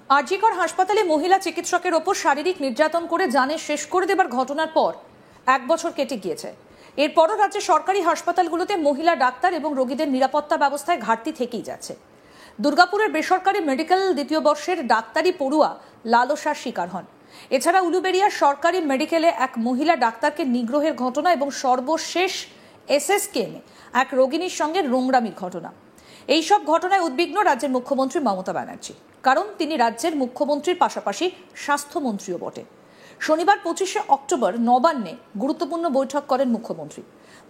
আর.জি. কর হাসপাতালে মহিলা চিকিৎসকের ওপর শারীরিক নির্যাতন করে জানে শেষ করে দেবার ঘটনার পর 1 বছর কেটে গিয়েছে। এরপরও রাজ্যের সরকারি হাসপাতালগুলোতে মহিলা ডাক্তার এবং রোগীদের নিরাপত্তা ব্যবস্থায় ঘাটতি থেকেই যাচ্ছে। দুর্গাপুরের বেসরকারি মেডিকেল দ্বিতীয় বর্ষের ডাক্তারি পড়ুয়া লালসার শিকার হন। এছাড়া উলুবেড়িয়ার সরকারি মেডিকেলে এক মহিলা ডাক্তারকে নিগ্রহের ঘটনা এবং সর্বশেষ এসএসকেএমে এক রোগিনীর সঙ্গে নোংরামির ঘটনা। এইসব ঘটনায় উদ্বিগ্ন রাজ্যের মুখ্যমন্ত্রী মমতা ব্যানার্জি, কারণ তিনি রাজ্যের মুখ্যমন্ত্রীর পাশাপাশি স্বাস্থ্যমন্ত্রীও বটে। শনিবার 25শে অক্টোবর নবান্নে গুরুত্বপূর্ণ বৈঠক করেন মুখ্যমন্ত্রী।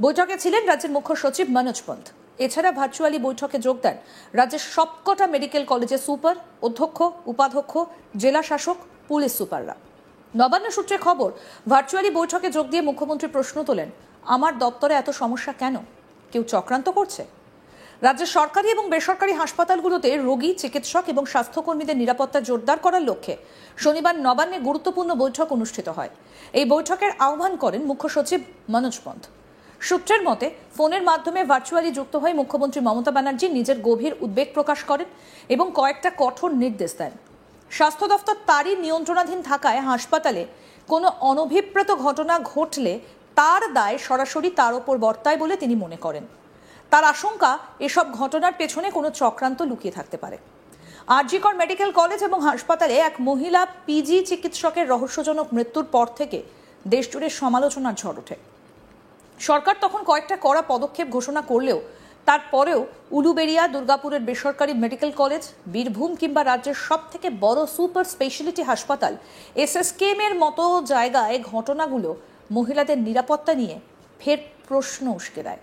বৈঠকে ছিলেন রাজ্যের মুখ্য সচিব মনোজ পন্থ। এছাড়া ভার্চুয়ালি বৈঠকে যোগ দেন রাজ্যের সবকটা মেডিকেল কলেজের সুপার, অধ্যক্ষ, উপাধ্যক্ষ, জেলা শাসক, পুলিশ সুপাররা। নবান্ন সূত্রে খবর, ভার্চুয়ালি বৈঠকে যোগ দিয়ে মুখ্যমন্ত্রী প্রশ্ন তোলেন, আমার দপ্তরে এত সমস্যা কেন? কেউ চক্রান্ত করছে? রাজ্যের সরকারি এবং বেসরকারি হাসপাতালগুলোতে রোগী, চিকিৎসক এবং স্বাস্থ্যকর্মীদের নিরাপত্তা জোরদার করার লক্ষ্যে শনিবার নবান্নে গুরুত্বপূর্ণ বৈঠক অনুষ্ঠিত হয়। এই বৈঠকের আহ্বান করেন মুখ্য সচিব মনোজ পন্থ। সূত্রের মতে, ফোনের মাধ্যমে ভার্চুয়ালি যুক্ত হয়ে মুখ্যমন্ত্রী মমতা ব্যানার্জি নিজের গভীর উদ্বেগ প্রকাশ করেন এবং কয়েকটা কঠোর নির্দেশ দেন। স্বাস্থ্য দফতর তারই নিয়ন্ত্রণাধীন থাকায় হাসপাতালে কোনো অনভিপ্রেত ঘটনা ঘটলে তার দায় সরাসরি তার ওপর বর্তায় বলে তিনি মনে করেন। তার আশঙ্কা, এসব ঘটনার পেছনে কোনো চক্রান্ত লুকিয়ে থাকতে পারে। আর.জি. কর মেডিকেল কলেজ এবং হাসপাতালে এক মহিলা পিজি চিকিৎসকের রহস্যজনক মৃত্যুর পর থেকে দেশজুড়ে সমালোচনার ঝড় ওঠে। সরকার তখন কয়েকটা কড়া পদক্ষেপ ঘোষণা করলেও তারপরেও উলুবেড়িয়া, দুর্গাপুরের বেসরকারি মেডিকেল কলেজ, বীরভূম কিংবা রাজ্যের সব থেকে বড় সুপার স্পেশালিটি হাসপাতাল এসএসকেএমের মতো জায়গায় ঘটনাগুলো মহিলাদের নিরাপত্তা নিয়ে ফের প্রশ্ন উস্কে দেয়।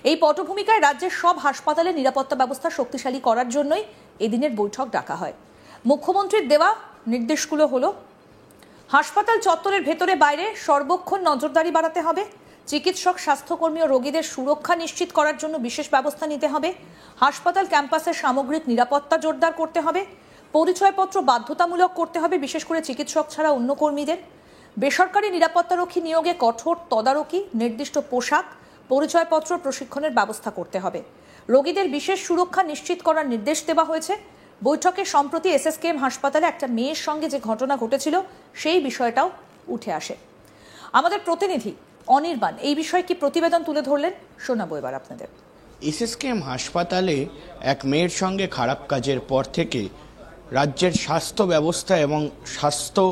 এই পটভূমিকায় রাজ্যের সব হাসপাতালে নিরাপত্তা ব্যবস্থা শক্তিশালী করার জন্যই এদিনের বৈঠক ডাকা হয়। মুখ্যমন্ত্রীর দেওয়া নির্দেশগুলো হলো, হাসপাতাল চত্বরের ভেতরে বাইরে সর্বক্ষণ নজরদারি বাড়াতে হবে, চিকিৎসক, স্বাস্থ্যকর্মী ও রোগীদের সুরক্ষা নিশ্চিত করার জন্য বিশেষ ব্যবস্থা নিতে হবে, হাসপাতাল ক্যাম্পাসের সামগ্রিক নিরাপত্তা জোরদার করতে হবে, পরিচয়পত্র বাধ্যতামূলক করতে হবে বিশেষ করে চিকিৎসক ছাড়া অন্য কর্মীদের, বেসরকারি নিরাপত্তারক্ষী নিয়োগে কঠোর তদারকি, নির্দিষ্ট পোশাক, পরিচয়পত্র প্রশিক্ষণের ব্যবস্থা করতে হবে, রোগীদের বিশেষ সুরক্ষা নিশ্চিত করার নির্দেশ দেওয়া হয়েছে। বৈঠকে সম্প্রতি এসএসকেএম হাসপাতালে একটা মেয়ের সঙ্গে যে ঘটনা ঘটেছিল সেই বিষয়টাও উঠে আসে। আমাদের প্রতিনিধি অনির্বাণ এই বিষয়ে কি প্রতিবেদন তুলে ধরলেন, শোনাবো এবার আপনাদের। এসএসকেএম হাসপাতালে এক মেয়ের সঙ্গে খারাপ কাজের পর থেকে রাজ্যের স্বাস্থ্য ব্যবস্থা এবং স্বাস্থ্য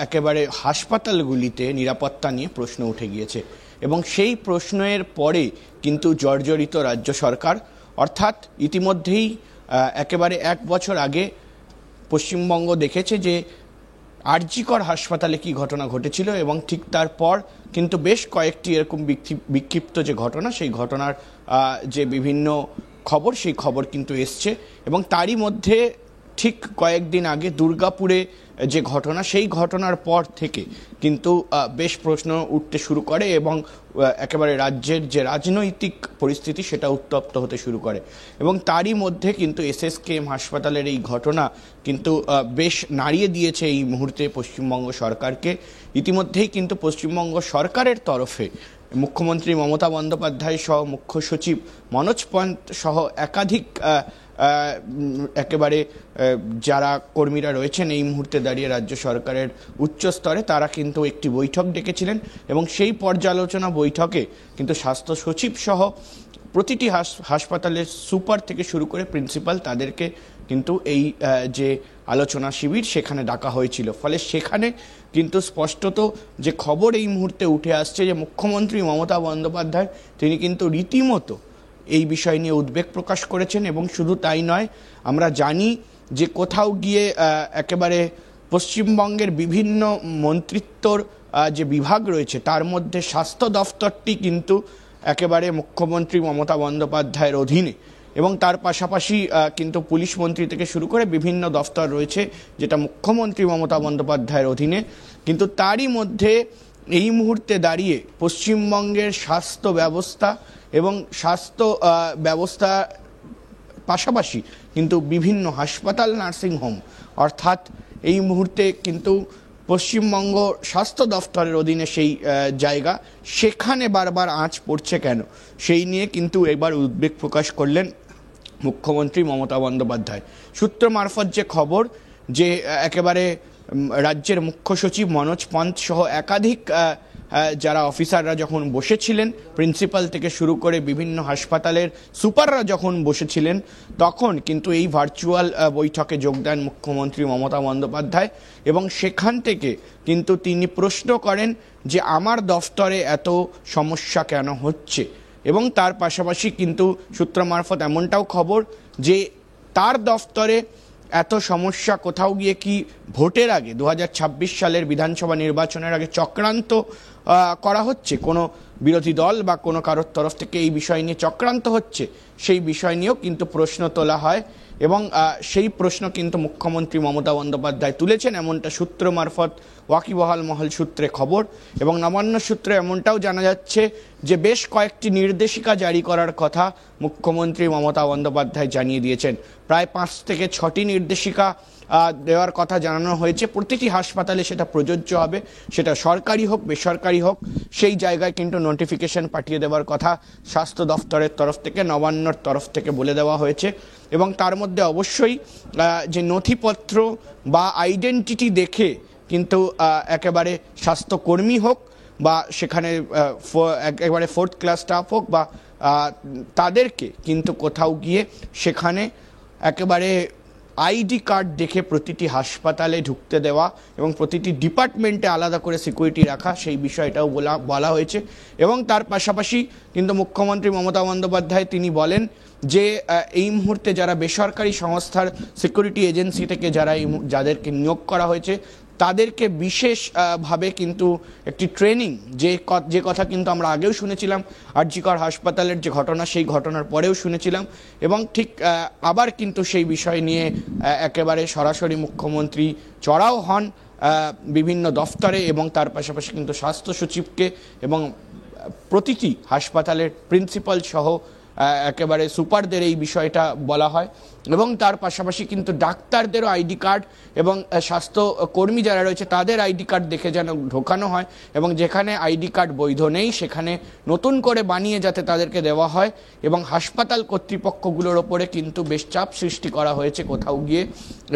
একেবারে হাসপাতালগুলিতে নিরাপত্তা নিয়ে প্রশ্ন উঠে গিয়েছে এবং সেই প্রশ্নের পরে কিন্তু জর্জরিত রাজ্য সরকার। অর্থাৎ ইতিমধ্যেই একেবারে 1 বছর আগে পশ্চিমবঙ্গ দেখেছে যে আর.জি. কর হাসপাতালে কি ঘটনা ঘটেছিল এবং ঠিক তারপর কিন্তু বেশ কয়েকটি এরকম বিক্ষিপ্ত যে ঘটনা, সেই ঘটনার যে বিভিন্ন খবর, সেই খবর কিন্তু এসছে। এবং তারই মধ্যে ঠিক কয়েকদিন আগে দুর্গাপুরে যে ঘটনা, সেই ঘটনার পর থেকে কিন্তু বেশ প্রশ্ন উঠতে শুরু করে এবং একেবারে রাজ্যের যে রাজনৈতিক পরিস্থিতি সেটা উত্তপ্ত হতে শুরু করে। এবং তারই মধ্যে কিন্তু এসএসকেএম হাসপাতালের এই ঘটনা কিন্তু বেশ নাড়িয়ে দিয়েছে এই মুহূর্তে পশ্চিমবঙ্গ সরকারকে। ইতিমধ্যেই কিন্তু পশ্চিমবঙ্গ সরকারের তরফে মুখ্যমন্ত্রী মমতা বন্দ্যোপাধ্যায় সহ মুখ্য সচিব মনোজ পন্থ সহ একাধিক একেবারে যারা কর্মীরা রয়েছেন এই মুহূর্তে দাঁড়িয়ে রাজ্য সরকারের উচ্চ স্তরে, তারা কিন্তু একটি বৈঠক ডেকেছিলেন এবং সেই পর্যালোচনা বৈঠকে কিন্তু স্বাস্থ্য সচিব সহ প্রতিটি হাসপাতালের সুপার থেকে শুরু করে প্রিন্সিপাল, তাদেরকে কিন্তু এই যে আলোচনা শিবির সেখানে ডাকা হয়েছিল। ফলে সেখানে কিন্তু স্পষ্টত যে খবর এই মুহূর্তে উঠে আসছে যে মুখ্যমন্ত্রী মমতা বন্দ্যোপাধ্যায় তিনি কিন্তু রীতিমতো এই বিষয় নিয়ে উদ্বেগ প্রকাশ করেছেন। এবং শুধু তাই নয়, আমরা জানি যে কোথাও গিয়ে একেবারে পশ্চিমবঙ্গের বিভিন্ন মন্ত্রিত্বর যে বিভাগ রয়েছে তার মধ্যে স্বাস্থ্য দফতরটি কিন্তু একেবারে মুখ্যমন্ত্রী মমতা বন্দ্যোপাধ্যায়ের অধীনে, এবং তার পাশাপাশি কিন্তু পুলিশ মন্ত্রী থেকে শুরু করে বিভিন্ন দফতর রয়েছে যেটা মুখ্যমন্ত্রী মমতা বন্দ্যোপাধ্যায়ের অধীনে। কিন্তু তারই মধ্যে এই মুহূর্তে দাঁড়িয়ে পশ্চিমবঙ্গের স্বাস্থ্য ব্যবস্থা এবং স্বাস্থ্য ব্যবস্থা পাশাপাশি কিন্তু বিভিন্ন হাসপাতাল, নার্সিংহোম, অর্থাৎ এই মুহূর্তে কিন্তু পশ্চিমবঙ্গ স্বাস্থ্য দফতরের অধীনে সেই জায়গা, সেখানে বারবার আঁচ পড়ছে কেন, সেই নিয়ে কিন্তু এবার উদ্বেগ প্রকাশ করলেন মুখ্যমন্ত্রী মমতা বন্দ্যোপাধ্যায়। সূত্র মারফত যে খবর, যে একেবারে রাজ্যের মুখ্য সচিব মনোজ পন্থ সহ একাধিক যারা অফিসাররা যখন বসেছিলেন, প্রিন্সিপাল থেকে শুরু করে বিভিন্ন হাসপাতালের সুপাররা যখন বসেছিলেন, তখন কিন্তু এই ভার্চুয়াল বৈঠকে যোগ দেন মুখ্যমন্ত্রী মমতা বন্দ্যোপাধ্যায় এবং সেখান থেকে কিন্তু তিনি প্রশ্ন করেন যে আমার দফতরে এত সমস্যা কেন হচ্ছে। এবং তার পাশাপাশি কিন্তু সূত্র মারফত এমনটাও খবর যে তার দফতরে এত সমস্যা কোথাও গিয়ে কি ভোটের আগে 2026 সালের বিধানসভা নির্বাচনের আগে চক্রান্ত করা হচ্ছে, কোনো বিরোধী দল বা কোনো কারোর তরফ থেকে এই বিষয় নিয়ে চক্রান্ত হচ্ছে, সেই বিষয় নিয়েও কিন্তু প্রশ্ন তোলা হয় এবং সেই প্রশ্ন কিন্তু মুখ্যমন্ত্রী মমতা বন্দ্যোপাধ্যায় তুলেছেন, এমনটা সূত্র মারফত ওয়াকিবহাল মহল সূত্রে খবর। এবং নবান্ন সূত্রে এমনটাও জানা যাচ্ছে যে বেশ কয়েকটি নির্দেশিকা জারি করার কথা মুখ্যমন্ত্রী মমতা বন্দ্যোপাধ্যায় জানিয়ে দিয়েছেন। প্রায় 5 থেকে 6টি নির্দেশিকা দেওয়ার কথা জানানো হয়েছে। প্রতিটি হাসপাতালে সেটা প্রযোজ্য হবে, সেটা সরকারি হোক বেসরকারি হোক, সেই জায়গায় কিন্তু নোটিফিকেশন পাঠিয়ে দেওয়ার কথা স্বাস্থ্য দফতরের তরফ থেকে, নবান্নর তরফ থেকে বলে দেওয়া হয়েছে। এবং তার মধ্যে অবশ্যই যে নথিপত্র বা আইডেন্টিটি দেখে কিন্তু একেবারে স্বাস্থ্যকর্মী হোক বা সেখানে একেবারে 4th ক্লাস স্টাফ হোক বা তাদেরকে কিন্তু কোথাও গিয়ে সেখানে একেবারে আইডি কার্ড দেখে প্রতিটি হাসপাতালে ঢুকতে দেওয়া এবং প্রতিটি ডিপার্টমেন্টে আলাদা করে সিকিউরিটি রাখা, সেই বিষয়টাও বলা হয়েছে। এবং তার পাশাপাশি কিন্তু মুখ্যমন্ত্রী মমতা বন্দ্যোপাধ্যায় তিনি বলেন যে এই মুহূর্তে যারা বেসরকারি সংস্থার সিকিউরিটি এজেন্সি থেকে যাদেরকে নিয়োগ করা হয়েছে তাদেরকে বিশেষভাবে কিন্তু একটি ট্রেনিং, যে কথা কিন্তু আমরা আগেও শুনেছিলাম আর.জি. কর হাসপাতালের যে ঘটনা, সেই ঘটনার পরেও শুনেছিলাম এবং ঠিক আবার কিন্তু সেই বিষয় নিয়ে একেবারে সরাসরি মুখ্যমন্ত্রী চড়াও হন বিভিন্ন দফতরে এবং তার পাশাপাশি কিন্তু স্বাস্থ্য সচিবকে এবং প্রতিটি হাসপাতালের প্রিন্সিপাল সহ একেবারে সুপারদের এই বিষয়টা বলা হয়। এবং তার পাশাপাশি কিন্তু ডাক্তারদেরও আইডি কার্ড এবং স্বাস্থ্যকর্মী যারা রয়েছে তাদের আইডি কার্ড দেখে যেন ঢোকানো হয় এবং যেখানে আইডি কার্ড বৈধ নেই সেখানে নতুন করে বানিয়ে যাতে তাদেরকে দেওয়া হয়। এবং হাসপাতাল কর্তৃপক্ষগুলোর ওপরে কিন্তু বেশ চাপ সৃষ্টি করা হয়েছে কোথাও গিয়ে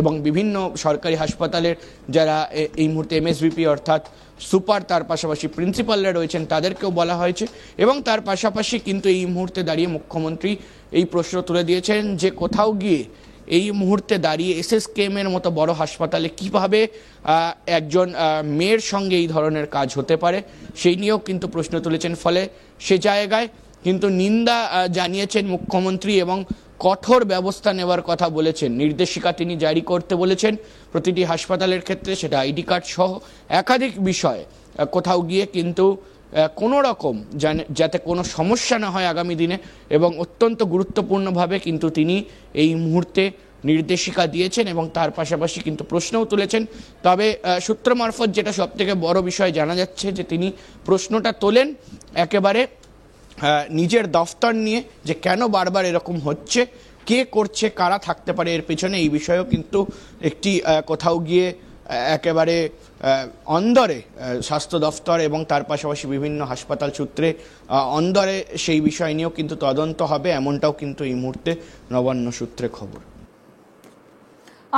এবং বিভিন্ন সরকারি হাসপাতালের যারা এই মুহূর্তে এমএসভিপি অর্থাৎ সুপার, তার পাশাপাশি প্রিন্সিপালরা রয়েছেন তাদেরকেও বলা হয়েছে। এবং তার পাশাপাশি কিন্তু এই মুহূর্তে দাঁড়িয়ে মুখ্যমন্ত্রী এই প্রশ্ন তুলে দিয়েছেন যে কোথাও গিয়ে এই মুহূর্তে দাঁড়িয়ে এসএসকেএমের মতো বড় হাসপাতালে কিভাবে একজন মেয়ের সঙ্গে এই ধরনের কাজ হতে পারে, সেই নিয়েও কিন্তু প্রশ্ন তুলেছেন। ফলে সে জায়গায় কিন্তু নিন্দা জানিয়েছেন মুখ্যমন্ত্রী এবং কঠোর ব্যবস্থা নেওয়ার কথা বলেছেন। নির্দেশিকা তিনি জারি করতে বলেছেন প্রতিটি হাসপাতালের ক্ষেত্রে, সেটা আইডি কার্ড সহ একাধিক বিষয় কোথাও গিয়ে কিন্তু কোনো রকম যাতে কোনো সমস্যা না হয় আগামী দিনে এবং অত্যন্ত গুরুত্বপূর্ণভাবে কিন্তু তিনি এই মুহূর্তে নির্দেশিকা দিয়েছেন এবং তার পাশাপাশি কিন্তু প্রশ্নও তুলেছেন। তবে সূত্র মারফত যেটা সবথেকে বড় বিষয় জানা যাচ্ছে যে তিনি প্রশ্নটা তোলেন একেবারে নিজের দফতর নিয়ে, যে কেন বারবার এরকম হচ্ছে, কে করছে, কারা থাকতে পারে এর পেছনে, এই বিষয়েও কিন্তু একটি কোথাও গিয়ে একেবারে অন্দরে স্বাস্থ্য দফতর এবং তার পাশাপাশি বিভিন্ন হাসপাতাল সূত্রে অন্দরে সেই বিষয় নিয়েও কিন্তু তদন্ত হবে, এমনটাও কিন্তু এই মুহূর্তে নবান্ন সূত্রে খবর।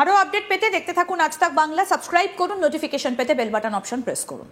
আরও আপডেট পেতে দেখতে থাকুন আজ তাক বাংলা, সাবস্ক্রাইব করুন, নোটিফিকেশন পেতে বেল বাটন অপশন প্রেস করুন।